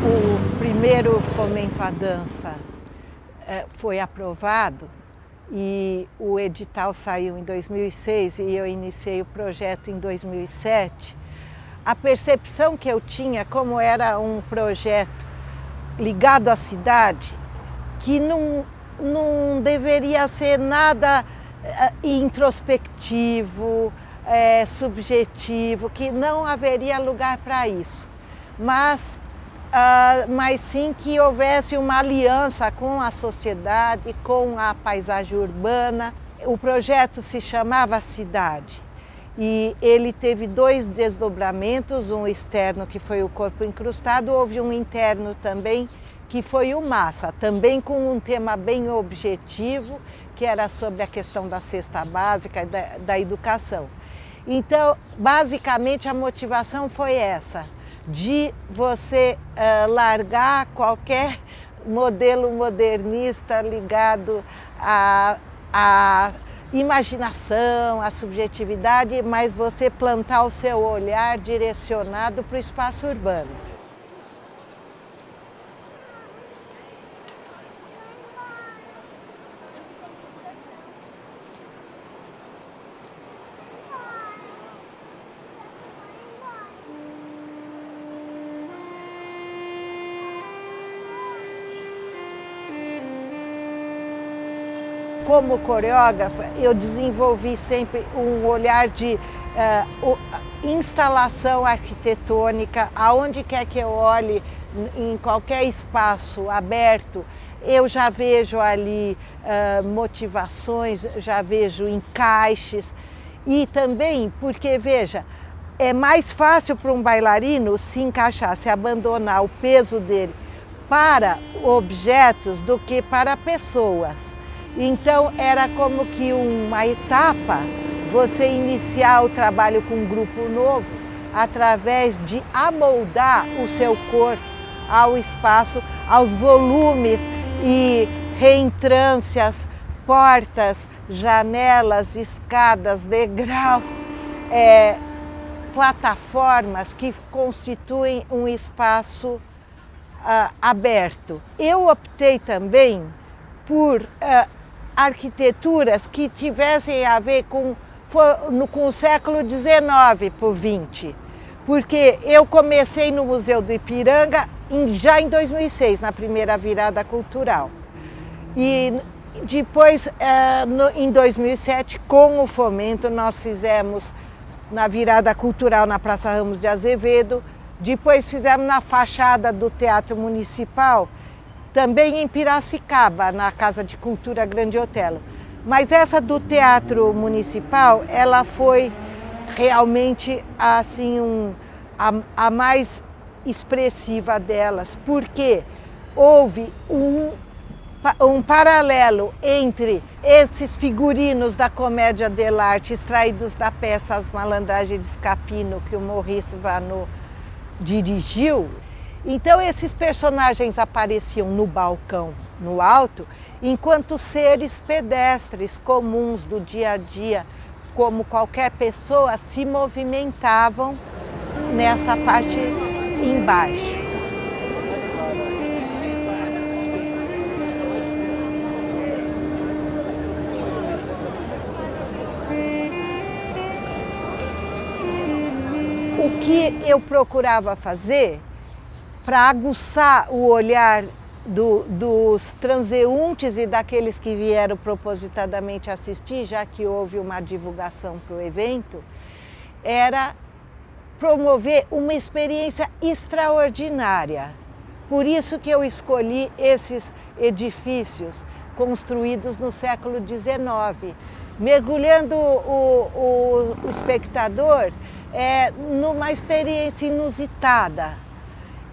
O primeiro Fomento à Dança foi aprovado e o edital saiu em 2006 e eu iniciei o projeto em 2007. A percepção que eu tinha, como era um projeto ligado à cidade, que não deveria ser nada introspectivo, subjetivo, que não haveria lugar para isso, mas sim que houvesse uma aliança com a sociedade, com a paisagem urbana. O projeto se chamava Cidade e ele teve 2 desdobramentos, um externo que foi o corpo incrustado, houve um interno também que foi o Massa, também com um tema bem objetivo, que era sobre a questão da cesta básica e da educação. Então, basicamente a motivação foi essa, de você largar qualquer modelo modernista ligado à imaginação, à subjetividade, mas você plantar o seu olhar direcionado para o espaço urbano. Como coreógrafa, eu desenvolvi sempre um olhar de instalação arquitetônica, aonde quer que eu olhe, em qualquer espaço aberto, eu já vejo ali motivações, já vejo encaixes. E também porque, veja, é mais fácil para um bailarino se encaixar, se abandonar o peso dele para objetos do que para pessoas. Então era como que uma etapa, você iniciar o trabalho com um grupo novo através de amoldar o seu corpo ao espaço, aos volumes e reentrâncias, portas, janelas, escadas, degraus, plataformas que constituem um espaço aberto. Eu optei também por arquiteturas que tivessem a ver com o século XIX por XX, porque eu comecei no Museu do Ipiranga já em 2006, na primeira virada cultural. E depois, em 2007, com o Fomento, nós fizemos na virada cultural na Praça Ramos de Azevedo, depois fizemos na fachada do Teatro Municipal, também em Piracicaba, na Casa de Cultura Grande Otelo. Mas essa do Teatro Municipal, ela foi realmente assim, a mais expressiva delas, porque houve um paralelo entre esses figurinos da comédia dell'arte extraídos da peça As Malandragens de Scapino, que o Maurice Vanneau dirigiu. Então esses personagens apareciam no balcão, no alto, enquanto seres pedestres comuns do dia a dia, como qualquer pessoa, se movimentavam nessa parte embaixo. O que eu procurava fazer para aguçar o olhar dos transeuntes e daqueles que vieram propositadamente assistir, já que houve uma divulgação para o evento, era promover uma experiência extraordinária. Por isso que eu escolhi esses edifícios construídos no século XIX, mergulhando o espectador numa experiência inusitada.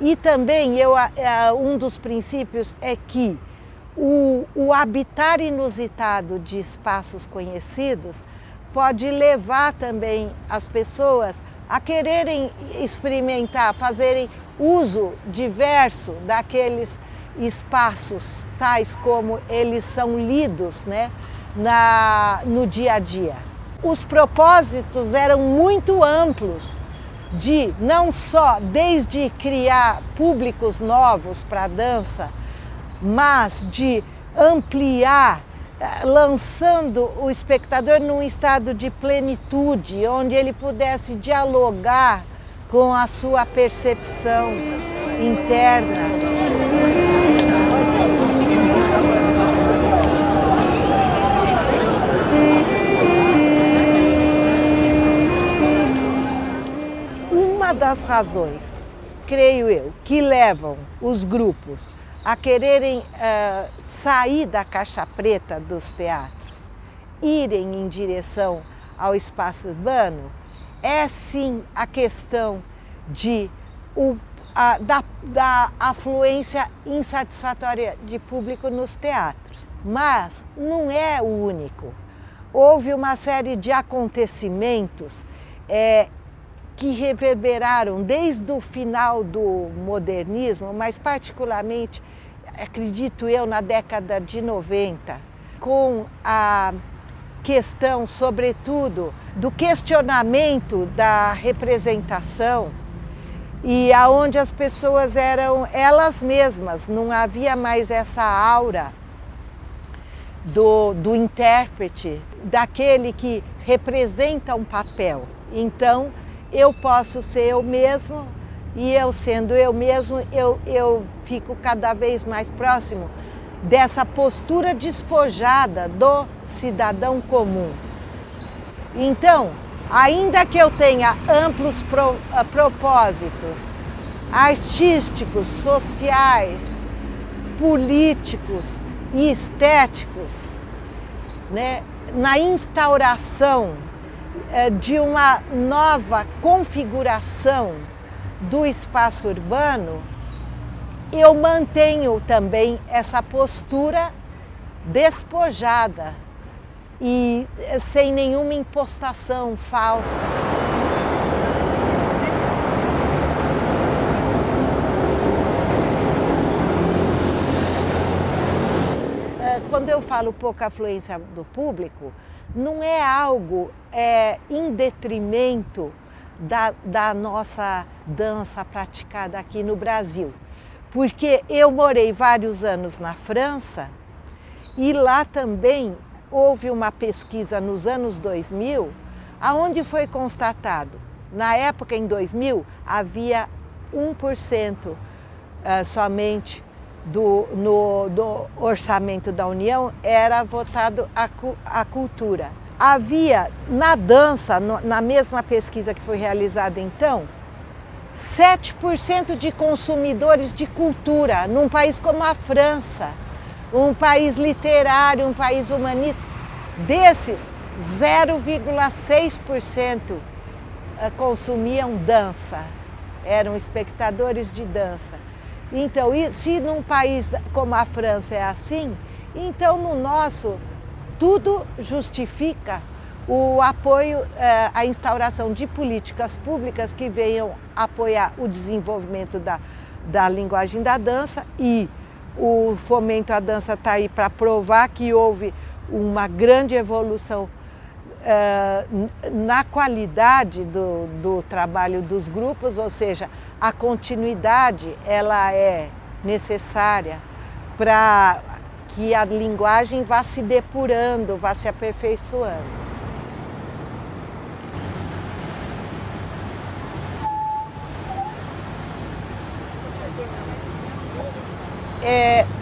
E também um dos princípios é que o habitar inusitado de espaços conhecidos pode levar também as pessoas a quererem experimentar, fazerem uso diverso daqueles espaços, tais como eles são lidos, né, no dia a dia. Os propósitos eram muito amplos, de não só desde criar públicos novos para a dança, mas de ampliar, lançando o espectador num estado de plenitude, onde ele pudesse dialogar com a sua percepção interna. Uma das razões, creio eu, que levam os grupos a quererem sair da caixa preta dos teatros, irem em direção ao espaço urbano, é sim a questão da afluência insatisfatória de público nos teatros. Mas não é o único. Houve uma série de acontecimentos que reverberaram desde o final do modernismo, mas particularmente, acredito eu, na década de 90, com a questão, sobretudo, do questionamento da representação e aonde as pessoas eram elas mesmas, não havia mais essa aura do intérprete, daquele que representa um papel. Então, eu posso ser eu mesmo, e eu sendo eu mesmo, eu fico cada vez mais próximo dessa postura despojada do cidadão comum. Então, ainda que eu tenha amplos propósitos artísticos, sociais, políticos e estéticos, né, na instauração de uma nova configuração do espaço urbano, eu mantenho também essa postura despojada e sem nenhuma impostação falsa. Quando eu falo pouca afluência do público, não é algo em detrimento da nossa dança praticada aqui no Brasil. Porque eu morei vários anos na França e lá também houve uma pesquisa nos anos 2000, aonde foi constatado, na época em 2000, havia 1% somente do orçamento da União era votado à cultura. Havia na dança, na mesma pesquisa que foi realizada então, 7% de consumidores de cultura num país como a França, um país literário, um país humanista. Desses, 0,6% consumiam dança, eram espectadores de dança. Então, se num país como a França é assim, então no nosso tudo justifica o apoio, a instauração de políticas públicas que venham apoiar o desenvolvimento da linguagem da dança, e o Fomento à Dança está aí para provar que houve uma grande evolução na qualidade do trabalho dos grupos, ou seja, a continuidade ela é necessária para que a linguagem vá se depurando, vá se aperfeiçoando.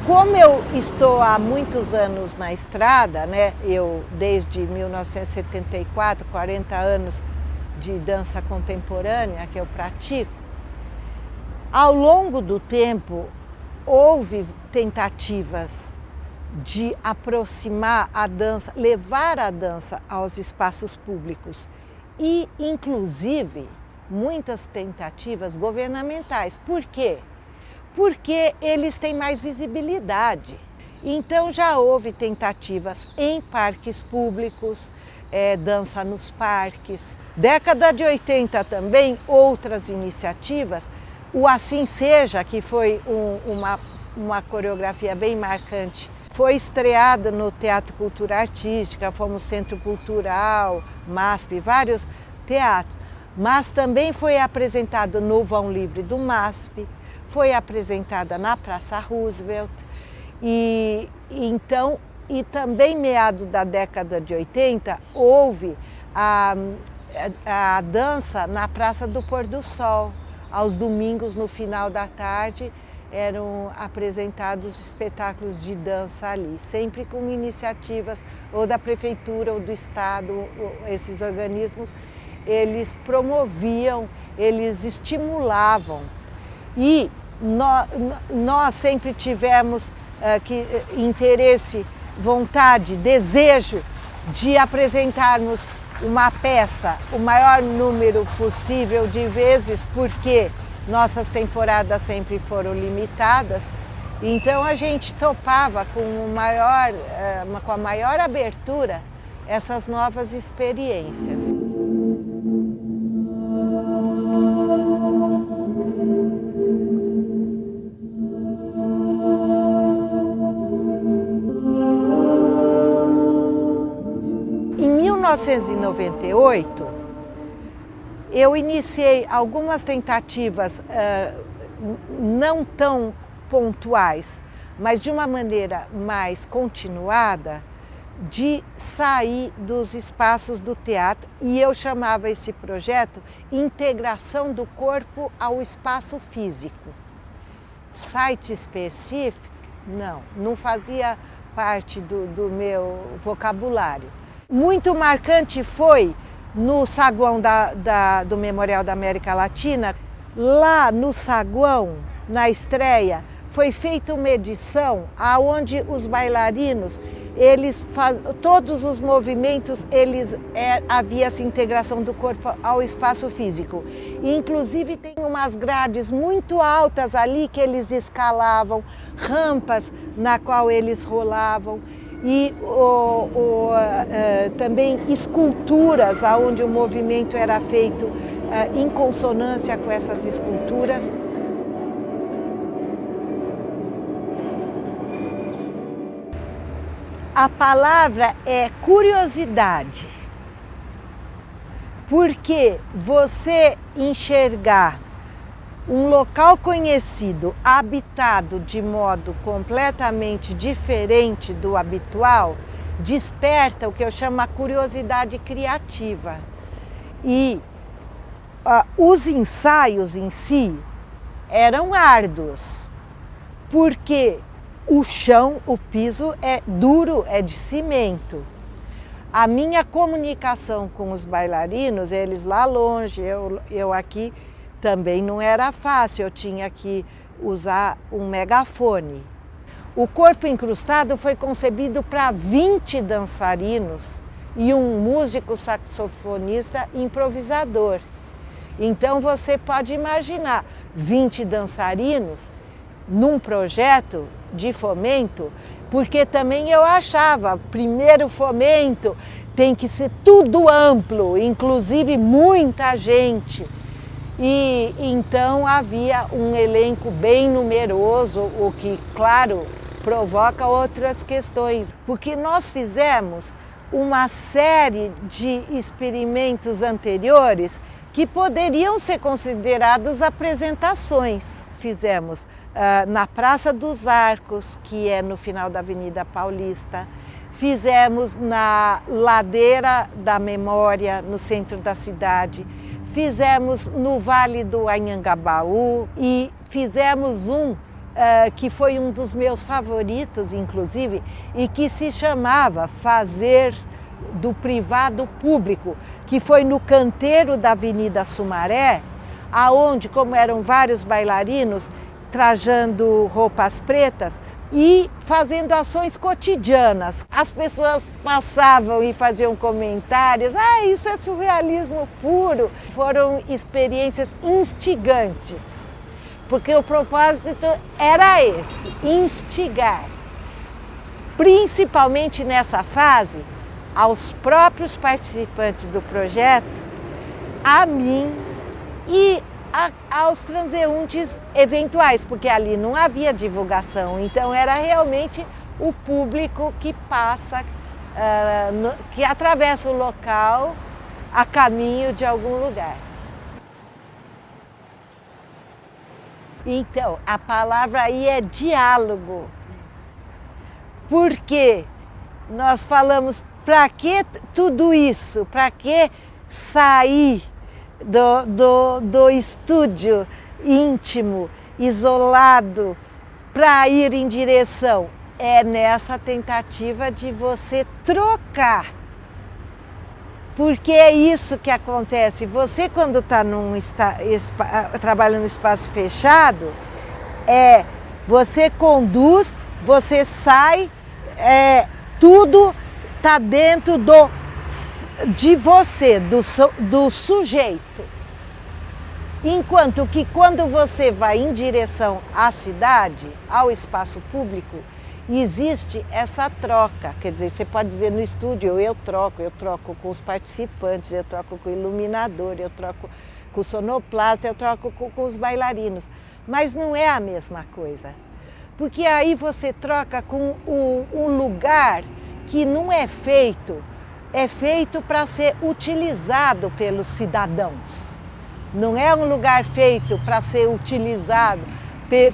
Como eu estou há muitos anos na estrada, né? Eu desde 1974, 40 anos de dança contemporânea que eu pratico, ao longo do tempo houve tentativas de aproximar a dança, levar a dança aos espaços públicos e, inclusive, muitas tentativas governamentais. Por quê? Porque eles têm mais visibilidade. Então já houve tentativas em parques públicos, dança nos parques. Década de 80 também, outras iniciativas. O Assim Seja, que foi uma coreografia bem marcante, foi estreado no Teatro Cultura Artística, fomos Centro Cultural, MASP, vários teatros. mas também foi apresentado no Vão Livre do MASP, foi apresentada na Praça Roosevelt, e também meados da década de 80 houve a dança na Praça do Pôr do Sol. Aos domingos, no final da tarde, eram apresentados espetáculos de dança ali, sempre com iniciativas ou da prefeitura ou do estado. Esses organismos, eles promoviam, eles estimulavam. E nós sempre tivemos interesse, vontade, desejo de apresentarmos uma peça o maior número possível de vezes, porque nossas temporadas sempre foram limitadas. Então a gente topava com a maior abertura essas novas experiências. Em 1998, eu iniciei algumas tentativas não tão pontuais, mas de uma maneira mais continuada, de sair dos espaços do teatro, e eu chamava esse projeto Integração do Corpo ao Espaço Físico. Site específico, não fazia parte do meu vocabulário. Muito marcante foi no saguão do Memorial da América Latina. Lá no saguão, na estreia, foi feita uma edição onde os bailarinos, todos os movimentos, havia essa integração do corpo ao espaço físico. E, inclusive, tem umas grades muito altas ali que eles escalavam, rampas na qual eles rolavam, e também esculturas onde o movimento era feito em consonância com essas esculturas. A palavra é curiosidade, porque você enxergar um local conhecido, habitado de modo completamente diferente do habitual, desperta o que eu chamo a curiosidade criativa. E os ensaios em si eram árduos, porque o chão, o piso é duro, é de cimento. A minha comunicação com os bailarinos, eles lá longe, eu aqui, também não era fácil, eu tinha que usar um megafone. O Corpo Incrustado foi concebido para 20 dançarinos e um músico saxofonista improvisador. Então você pode imaginar 20 dançarinos num projeto de fomento, porque também eu achava, primeiro fomento tem que ser tudo amplo, inclusive muita gente. E então havia um elenco bem numeroso, o que, claro, provoca outras questões, porque nós fizemos uma série de experimentos anteriores que poderiam ser considerados apresentações. Fizemos na Praça dos Arcos, que é no final da Avenida Paulista, fizemos na Ladeira da Memória, no centro da cidade, fizemos no Vale do Anhangabaú e fizemos que foi um dos meus favoritos, inclusive, e que se chamava Fazer do Privado Público, que foi no canteiro da Avenida Sumaré, aonde, como eram vários bailarinos, trajando roupas pretas e fazendo ações cotidianas. As pessoas passavam e faziam comentários, isso é surrealismo puro. Foram experiências instigantes, porque o propósito era esse, instigar. Principalmente nessa fase, aos próprios participantes do projeto, a mim e aos transeuntes eventuais, porque ali não havia divulgação, então era realmente o público que passa, que atravessa o local a caminho de algum lugar. Então, a palavra aí é diálogo. Porque nós falamos, para que tudo isso? Para que sair do estúdio íntimo, isolado, para ir em direção? É nessa tentativa de você trocar. Porque é isso que acontece. Você, quando está trabalha num espaço fechado, você conduz, você sai, tudo está dentro de você, do sujeito. Enquanto que quando você vai em direção à cidade, ao espaço público, existe essa troca. Quer dizer, você pode dizer no estúdio, eu troco com os participantes, eu troco com o iluminador, eu troco com o sonoplasta, eu troco com os bailarinos. Mas não é a mesma coisa. Porque aí você troca com um lugar que não é feito para ser utilizado pelos cidadãos. Não é um lugar feito para ser utilizado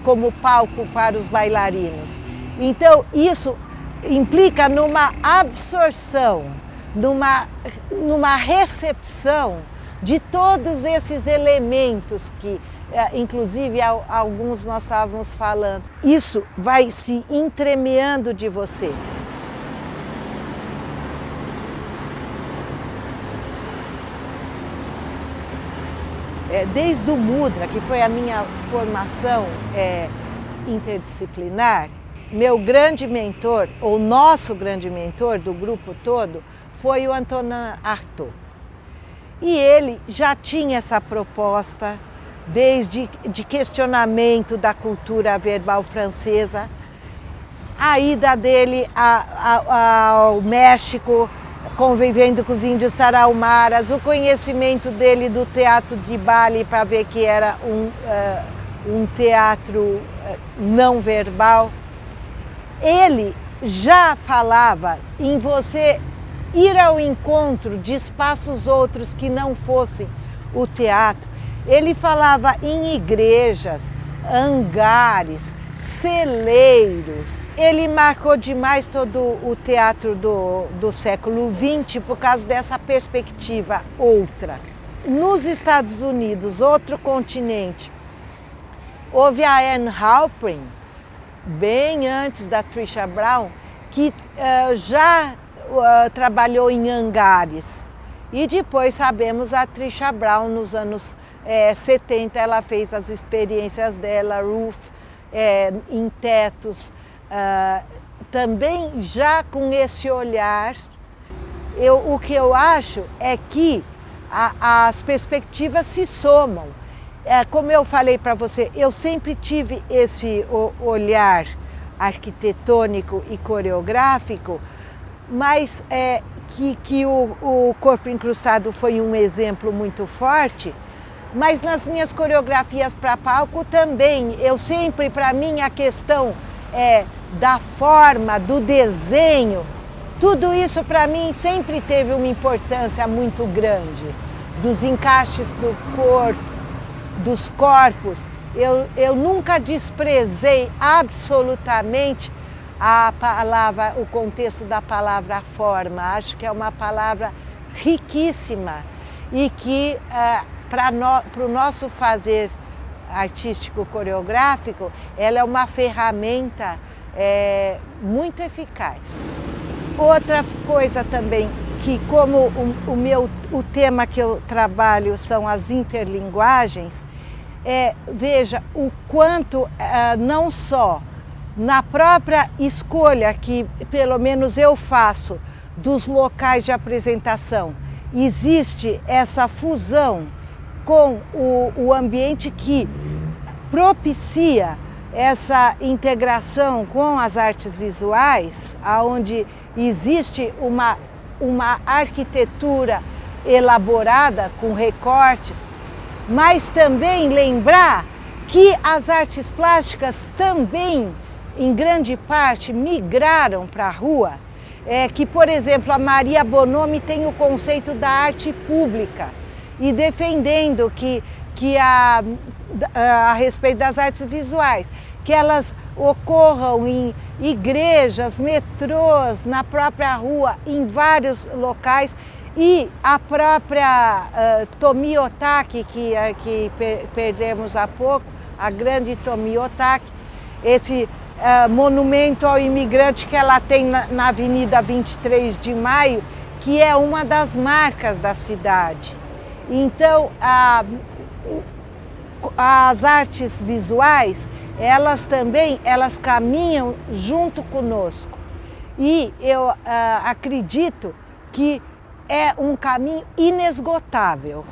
como palco para os bailarinos. Então, isso implica numa absorção, numa recepção de todos esses elementos que, inclusive, alguns nós estávamos falando. Isso vai se entremeando de você. Desde o Mudra, que foi a minha formação interdisciplinar, meu grande mentor, ou nosso grande mentor do grupo todo, foi o Antonin Artaud. E ele já tinha essa proposta desde de questionamento da cultura verbal francesa, a ida dele ao México, convivendo com os índios tarahumaras, o conhecimento dele do teatro de Bali para ver que era um teatro não verbal. Ele já falava em você ir ao encontro de espaços outros que não fossem o teatro. Ele falava em igrejas, hangares, celeiros. Ele marcou demais todo o teatro do século XX por causa dessa perspectiva outra. Nos Estados Unidos, outro continente, houve a Anne Halprin, bem antes da Trisha Brown, que já trabalhou em hangares. E depois sabemos a Trisha Brown nos anos 70, ela fez as experiências dela, roof, em tetos, também já com esse olhar. O que eu acho é que as perspectivas se somam. Como eu falei para você, eu sempre tive esse olhar arquitetônico e coreográfico, mas que o Corpo Incrustado foi um exemplo muito forte, mas nas minhas coreografias para palco também, eu sempre, para mim, a questão da forma, do desenho, tudo isso para mim sempre teve uma importância muito grande, dos encaixes do corpo, dos corpos. Eu nunca desprezei absolutamente a palavra, o contexto da palavra forma. Acho que é uma palavra riquíssima e que para o nosso fazer artístico coreográfico, ela é uma ferramenta muito eficaz. Outra coisa também, que como o tema que eu trabalho são as interlinguagens, veja o quanto não só na própria escolha que pelo menos eu faço dos locais de apresentação, existe essa fusão com o ambiente que propicia essa integração com as artes visuais, onde existe uma arquitetura elaborada com recortes, mas também lembrar que as artes plásticas também, em grande parte, migraram para a rua, que, por exemplo, a Maria Bonomi tem o conceito da arte pública e defendendo que a respeito das artes visuais, que elas ocorram em igrejas, metrôs, na própria rua, em vários locais. E a própria Tomi Otaki, que perdemos há pouco, a grande Tomi Otaki, esse monumento ao imigrante que ela tem na Avenida 23 de Maio, que é uma das marcas da cidade. Então, as artes visuais, elas também, elas caminham junto conosco. E eu acredito que é um caminho inesgotável.